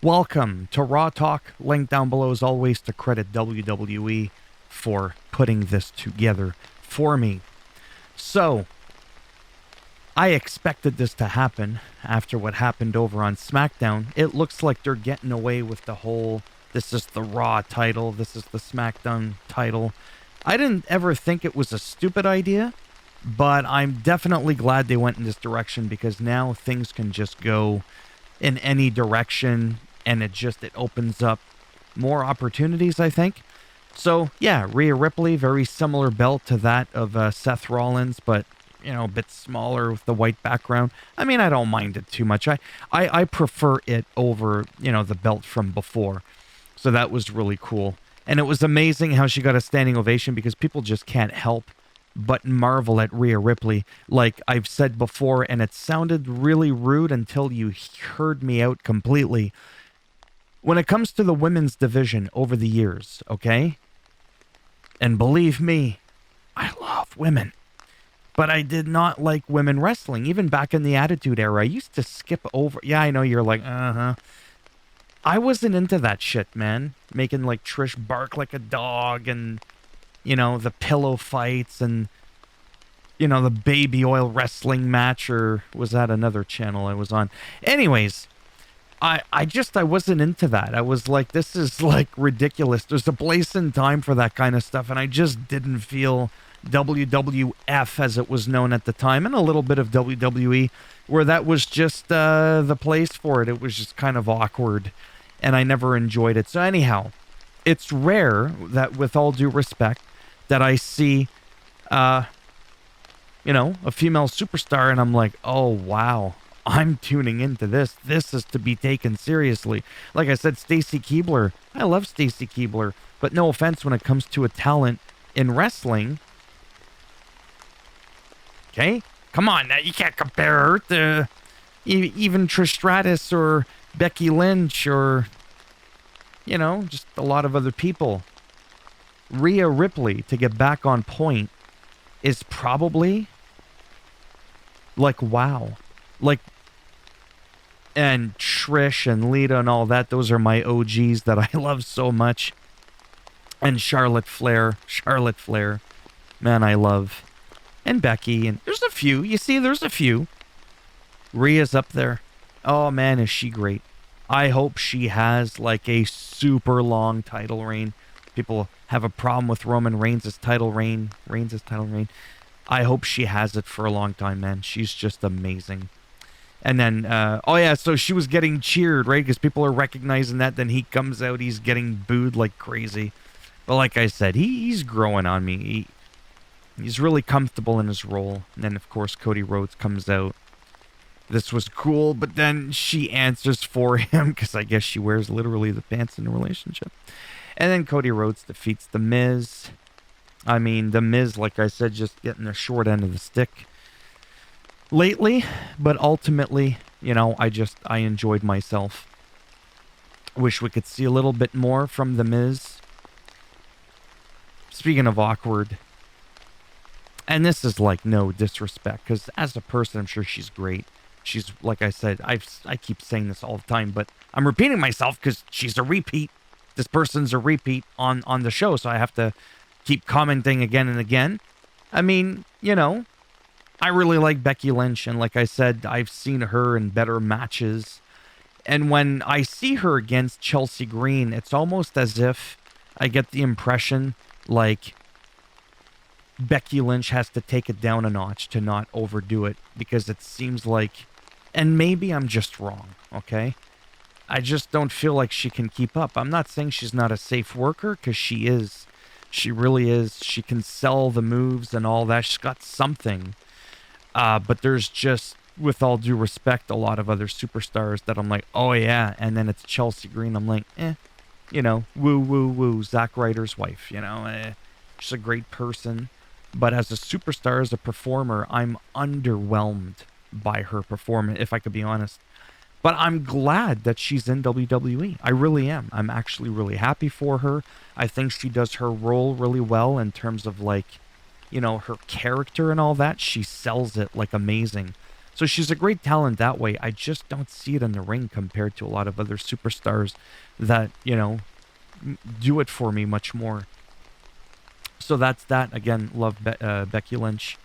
Welcome to Raw Talk. Link down below as always to credit WWE for putting this together for me. So, I expected this to happen after what happened over on SmackDown. It looks like they're getting away with the whole, this is the Raw title, this is the SmackDown title. I didn't ever think it was a stupid idea, but I'm definitely glad they went in this direction because now things can just go in any direction and it opens up more opportunities, I think. So yeah, Rhea Ripley, very similar belt to that of Seth Rollins, but a bit smaller with the white background. I mean, I don't mind it too much. I prefer it over, the belt from before. So that was really cool. And it was amazing how she got a standing ovation because people just can't help but marvel at Rhea Ripley. Like I've said before, and it sounded really rude until you heard me out completely. When it comes to the women's division over the years, okay? And believe me, I love women. But I did not like women wrestling. Even back in the Attitude Era, I used to skip over. Yeah, I know you're like, uh-huh. I wasn't into that shit, man. Making like Trish bark like a dog and, the pillow fights and, the baby oil wrestling match, or was that another channel I was on? Anyways, I wasn't into that. I was like, this is like ridiculous. There's a place and time for that kind of stuff, and I just didn't feel WWF, as it was known at the time, and a little bit of WWE, where that was just the place for it. It was just kind of awkward, and I never enjoyed it. So anyhow, it's rare that, with all due respect, that I see, a female superstar, and I'm like, oh, wow. I'm tuning into this. This is to be taken seriously. Like I said, Stacy Keibler. I love Stacy Keibler, but no offense when it comes to a talent in wrestling. Okay? Come on, now you can't compare her to even Trish Stratus or Becky Lynch or, just a lot of other people. Rhea Ripley, to get back on point, is probably like, wow. Like, and Trish and Lita and all that, those are my OGs that I love so much. And Charlotte Flair, man, I love. And Becky, and there's a few. You see, there's a few. Rhea's up there. Oh, man, is she great. I hope she has like a super long title reign. People have a problem with Roman Reigns' title reign. I hope she has it for a long time, man. She's just amazing. And then, so she was getting cheered, right? Because people are recognizing that. Then he comes out, he's getting booed like crazy. But like I said, he's growing on me. He's really comfortable in his role. And then, of course, Cody Rhodes comes out. This was cool, but then she answers for him because I guess she wears literally the pants in the relationship. And then Cody Rhodes defeats The Miz. I mean, The Miz, like I said, just getting the short end of the stick lately, but ultimately, I enjoyed myself. Wish we could see a little bit more from The Miz. Speaking of awkward, and this is like no disrespect, because as a person, I'm sure she's great. She's, like I said, I keep saying this all the time, but I'm repeating myself because she's a repeat. This person's a repeat on the show, so I have to keep commenting again and again. I mean, I really like Becky Lynch, and like I said, I've seen her in better matches. And when I see her against Chelsea Green, it's almost as if I get the impression like Becky Lynch has to take it down a notch to not overdo it, because it seems like, and maybe I'm just wrong, okay? I just don't feel like she can keep up. I'm not saying she's not a safe worker, because she is. She really is. She can sell the moves and all that. She's got something. But there's just, with all due respect, a lot of other superstars that I'm like, oh yeah, and then it's Chelsea Green. I'm like, woo, Zack Ryder's wife, she's a great person. But as a superstar, as a performer, I'm underwhelmed by her performance, if I could be honest. But I'm glad that she's in WWE. I really am. I'm actually really happy for her. I think she does her role really well in terms of like, her character and all that. She sells it like amazing. So she's a great talent that way. I just don't see it in the ring compared to a lot of other superstars that, do it for me much more. So that's that. Again, love Becky Lynch.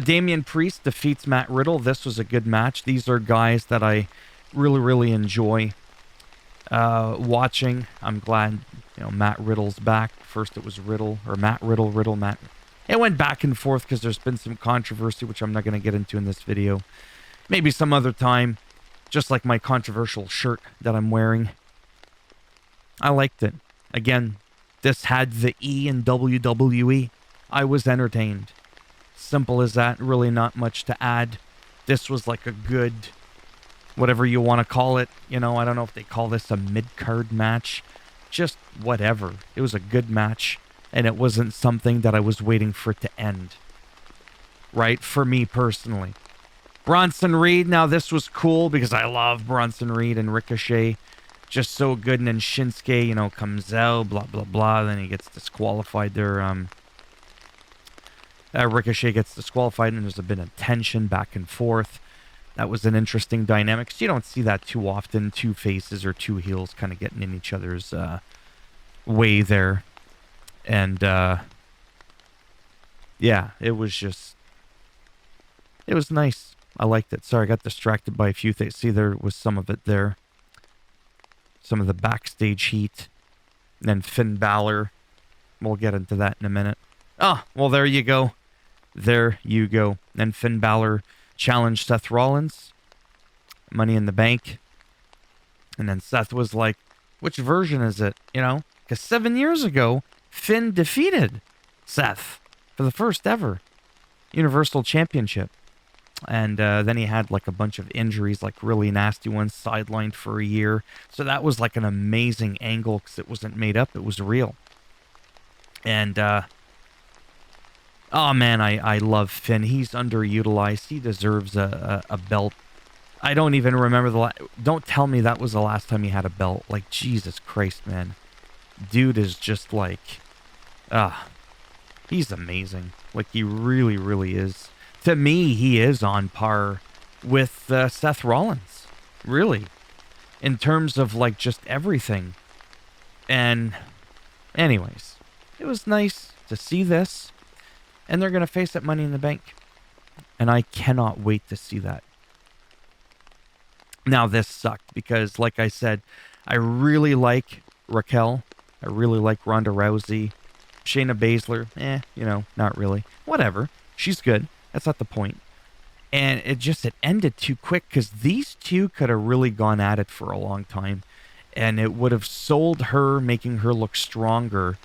Damian Priest defeats Matt Riddle. This was a good match. These are guys that I really, really enjoy watching. I'm glad, Matt Riddle's back. First it was Riddle, or Matt Riddle, Matt. It went back and forth because there's been some controversy, which I'm not going to get into in this video. Maybe some other time, just like my controversial shirt that I'm wearing. I liked it. Again, this had the E in WWE. I was entertained. Simple as that. Really not much to add. This was like a good, whatever you want to call it. I don't know if they call this a mid-card match. Just whatever. It was a good match. And it wasn't something that I was waiting for it to end. Right? For me personally. Bronson Reed. Now this was cool because I love Bronson Reed and Ricochet. Just so good. And then Shinsuke, comes out, blah, blah, blah. Then he gets disqualified there. Ricochet gets disqualified and there's a bit of tension back and forth. That was an interesting dynamic. 'Cause you don't see that too often. Two faces or two heels kind of getting in each other's way there. And, yeah, it was nice. I liked it. Sorry, I got distracted by a few things. See, there was some of it there. Some of the backstage heat. And then Finn Balor. We'll get into that in a minute. Oh, well, there you go. There you go. And Finn Balor challenged Seth Rollins. Money in the Bank. And then Seth was like, which version is it? Because 7 years ago, Finn defeated Seth for the first ever Universal Championship. And then he had like a bunch of injuries, like really nasty ones, sidelined for a year. So that was like an amazing angle because it wasn't made up. It was real. And, oh man, I love Finn. He's underutilized. He deserves a belt. I don't even remember don't tell me that was the last time he had a belt. Like, Jesus Christ, man. Dude is just like, he's amazing. Like, he really, really is. To me, he is on par with Seth Rollins. Really. In terms of, like, just everything. And, anyways, it was nice to see this. And they're going to face at Money in the Bank. And I cannot wait to see that. Now, this sucked because, like I said, I really like Raquel. I really like Ronda Rousey. Shayna Baszler, not really. Whatever. She's good. That's not the point. And it ended too quick because these two could have really gone at it for a long time. And it would have sold her, making her look stronger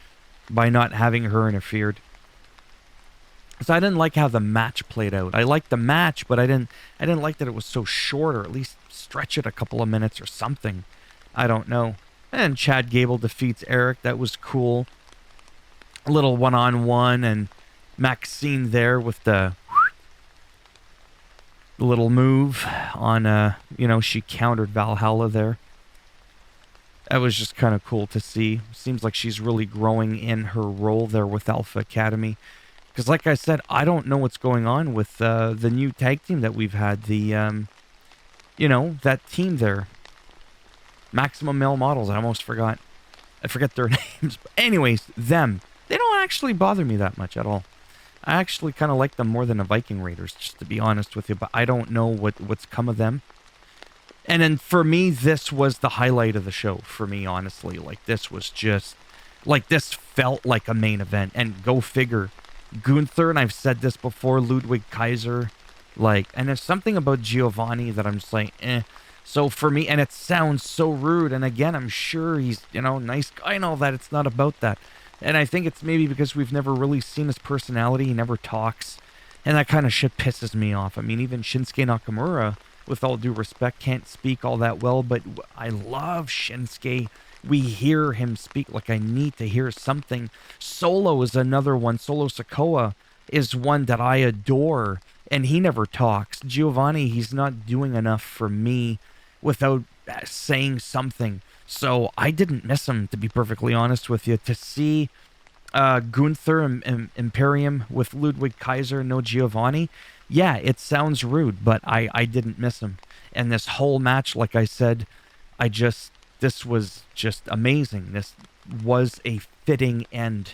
by not having her interfered. So I didn't like how the match played out. I liked the match, but I didn't like that it was so short, or at least stretch it a couple of minutes or something. I don't know. And Chad Gable defeats Eric. That was cool. A little one-on-one, and Maxine there with the little move on, she countered Valhalla there. That was just kind of cool to see. Seems like she's really growing in her role there with Alpha Academy. Because like I said, I don't know what's going on with the new tag team that we've had. The, that team there. Maximum Male Models. I almost forgot. I forget their names. But anyways, them. They don't actually bother me that much at all. I actually kind of like them more than the Viking Raiders, just to be honest with you. But I don't know what's come of them. And then for me, this was the highlight of the show. For me, honestly. Like, this was just... Like, this felt like a main event. And go figure... Gunther, and I've said this before, Ludwig Kaiser, and there's something about Giovanni that I'm just like, eh. So for me, and it sounds so rude, and again, I'm sure he's, nice guy and all that, it's not about that. And I think it's maybe because we've never really seen his personality, he never talks, and that kind of shit pisses me off. I mean, even Shinsuke Nakamura, with all due respect, can't speak all that well, but I love Shinsuke. We hear him speak. Like, I need to hear something. Solo is another one. Solo Sikoa is one that I adore, and he never talks. Giovanni, he's not doing enough for me without saying something. So I didn't miss him, to be perfectly honest with you. To see Gunther Imperium with Ludwig Kaiser, no Giovanni. Yeah, it sounds rude, but I didn't miss him. And this whole match, like I said, this was just amazing. This was a fitting end.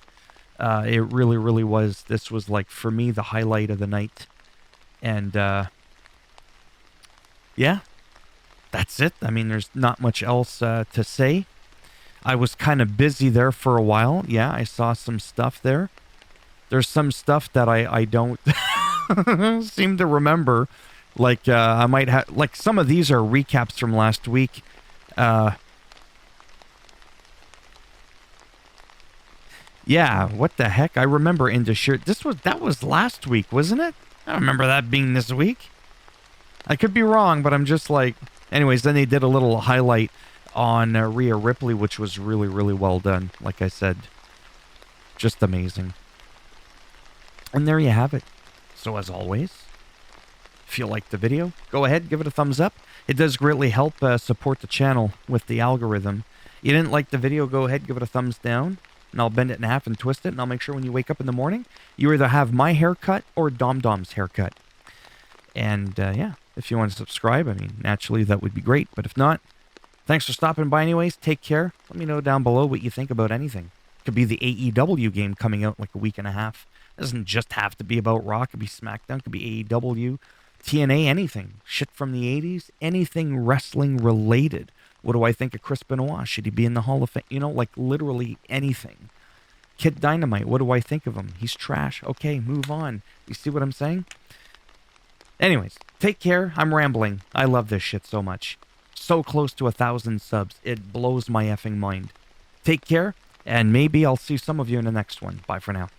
It really, really was. This was like, for me, the highlight of the night. And yeah, that's it. I mean, there's not much else to say. I was kind of busy there for a while. Yeah, I saw some stuff there. There's some stuff that I don't seem to remember. Like, I might have, like, some of these are recaps from last week. Yeah, what the heck? I remember Into Shirt. That was last week, wasn't it? I don't remember that being this week. I could be wrong, but I'm just like... Anyways, then they did a little highlight on Rhea Ripley, which was really, really well done. Like I said, just amazing. And there you have it. So as always, if you liked the video, go ahead, give it a thumbs up. It does greatly help support the channel with the algorithm. You didn't like the video, go ahead, give it a thumbs down. And I'll bend it in half and twist it, and I'll make sure when you wake up in the morning, you either have my haircut or Dom Dom's haircut. And yeah, if you want to subscribe, I mean, naturally that would be great. But if not, thanks for stopping by anyways. Take care. Let me know down below what you think about anything. Could be the AEW game coming out in like a week and a half. It doesn't just have to be about Raw. It could be SmackDown. It could be AEW, TNA, anything. Shit from the 80s. Anything wrestling related. What do I think of Chris Benoit? Should he be in the Hall of Fame? You know, like literally anything. Kid Dynamite, what do I think of him? He's trash. Okay, move on. You see what I'm saying? Anyways, take care. I'm rambling. I love this shit so much. So close to 1,000 subs. It blows my effing mind. Take care, and maybe I'll see some of you in the next one. Bye for now.